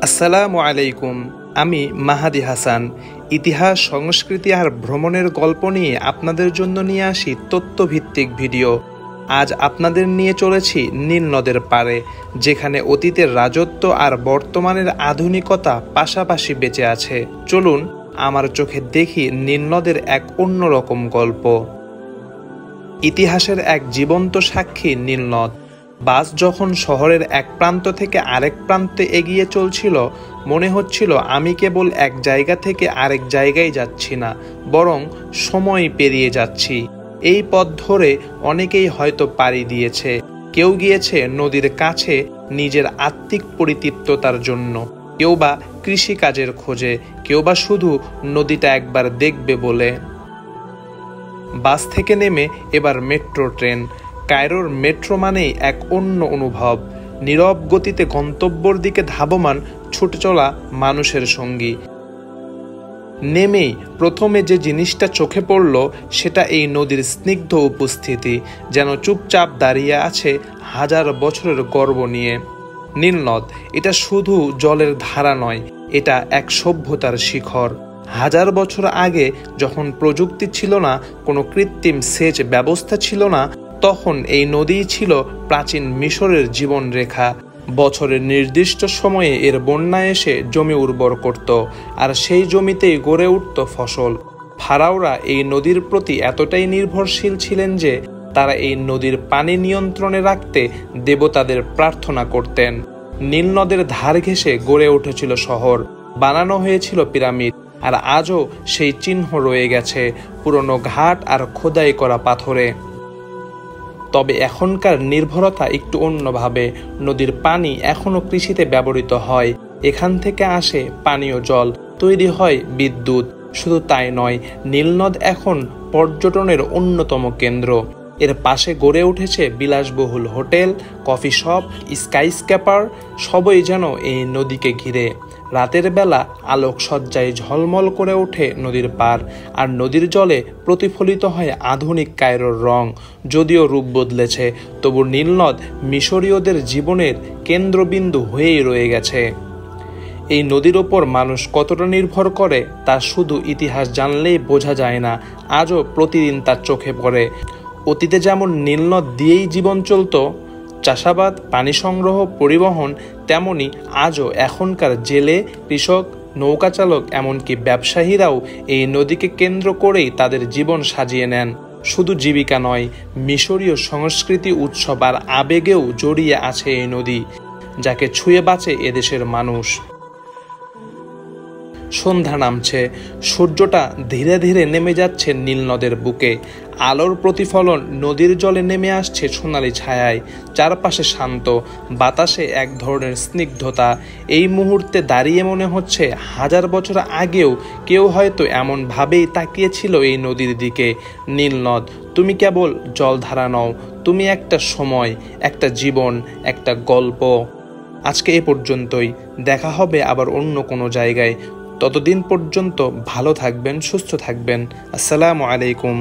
আসসালামু আলাইকুম। আমি মাহাদি হাসান। ইতিহাস, সংস্কৃতি আর ভ্রমণের গল্প নিয়ে আপনাদের জন্য নিয়ে আসি তথ্যভিত্তিক ভিডিও। আজ আপনাদের নিয়ে চলেছি নীল নদের পাড়ে, যেখানে অতীতের রাজত্ব আর বর্তমানের আধুনিকতা পাশাপাশি বেঁচে আছে। চলুন আমার চোখে দেখি নীল নদের এক অন্যরকম গল্প। ইতিহাসের এক জীবন্ত সাক্ষী নীল নদ। বাস যখন শহরের এক প্রান্ত থেকে আরেক প্রান্তে এগিয়ে চলছিল, মনে হচ্ছিল আমি কেবল এক জায়গা থেকে আরেক জায়গায় যাচ্ছি না, বরং সময় পেরিয়ে যাচ্ছি। এই পথ ধরে অনেকেই হয়তো পাড়ি দিয়েছে, কেউ গিয়েছে নদীর কাছে নিজের আত্মিক পরিতৃপ্ততার জন্য, কেউ বা কৃষিকাজের খোঁজে, কেউ বা শুধু নদীটা একবার দেখবে বলে। বাস থেকে নেমে এবার মেট্রো ট্রেন। কায়রোর মেট্রো মানেই এক অন্য অনুভব, নীরব গতিতে গন্তব্যের দিকে ধাবমান ছুটে চলা মানুষের সঙ্গী। নেমেই প্রথমে যে জিনিসটা চোখে পড়ল সেটা এই নদীর স্নিগ্ধ উপস্থিতি, যেন চুপচাপ দাঁড়িয়ে আছে হাজার বছরের গর্ব নিয়ে। নীল নদ এটা শুধু জলের ধারা নয়, এটা এক সভ্যতার শিখর। হাজার বছর আগে যখন প্রযুক্তি ছিল না, কোনো কৃত্রিম সেচ ব্যবস্থা ছিল না, তখন এই নদীই ছিল প্রাচীন মিশরের জীবনরেখা। বছরের নির্দিষ্ট সময়ে এর বন্যা এসে জমি উর্বর করত, আর সেই জমিতেই গড়ে উঠত ফসল। ফারাওরা এই নদীর প্রতি এতটাই নির্ভরশীল ছিলেন যে তারা এই নদীর পানি নিয়ন্ত্রণে রাখতে দেবতাদের প্রার্থনা করতেন। নীল নদের ধার ঘেঁষে গড়ে উঠেছিল শহর, বানানো হয়েছিল পিরামিড, আর আজও সেই চিহ্ন রয়ে গেছে পুরনো ঘাট আর খোদাই করা পাথরে। তবে এখনকার নির্ভরতা একটু অন্যভাবে। নদীর পানি এখনও কৃষিতে ব্যবহৃত হয়, এখান থেকে আসে পানীয় জল, তৈরি হয় বিদ্যুৎ। শুধু তাই নয়, নীলনদ এখন পর্যটনের অন্যতম কেন্দ্র। এর পাশে গড়ে উঠেছে বিলাসবহুল হোটেল, কফি শপ, স্কাইস্ক্র্যাপার, সবই যেন এই নদীকে ঘিরে। রাতের বেলা আলোকসজ্জায় ঝলমল করে ওঠে নদীর পার, আর নদীর জলে প্রতিফলিত হয় আধুনিক কায়রোর রং। যদিও রূপ বদলেছে, তবু নীলনদ মিশরীয়দের জীবনের কেন্দ্রবিন্দু হয়েই রয়ে গেছে। এই নদীর ওপর মানুষ কতটা নির্ভর করে তা শুধু ইতিহাস জানলেই বোঝা যায় না, আজও প্রতিদিন তার চোখে পড়ে। অতীতে যেমন নীলনদ দিয়েই জীবন চলত, চাষাবাদ, পানি সংগ্রহ, পরিবহন, তেমনি আজও এখনকার জেলে, কৃষক, নৌকা চালক, এমনকি ব্যবসায়ীরাও এই নদীকে কেন্দ্র করেই তাদের জীবন সাজিয়ে নেন। শুধু জীবিকা নয়, মিশরীয় সংস্কৃতি, উৎসব আর আবেগেও জড়িয়ে আছে এই নদী, যাকে ছুঁয়ে বাঁচে এদেশের মানুষ। সন্ধ্যা নামছে, সূর্যটা ধীরে ধীরে নেমে যাচ্ছে নীল নদের বুকে। আলোর প্রতিফলন নদীর জলে নেমে আসছে সোনালি ছায়ায়। চারপাশে শান্ত, বাতাসে এক ধরনের স্নিগ্ধতা। এই মুহূর্তে দাঁড়িয়ে মনে হচ্ছে হাজার বছর আগেও কেউ হয়তো এমনভাবেই তাকিয়েছিল এই নদীর দিকে। নীল নদ, তুমি কেবল জলধারা নও, তুমি একটা সময়, একটা জীবন, একটা গল্প। আজকে এ পর্যন্তই, দেখা হবে আবার অন্য কোনো জায়গায়। ততদিন পর্যন্ত ভালো থাকবেন, সুস্থ থাকবেন। আসসালামু আলাইকুম।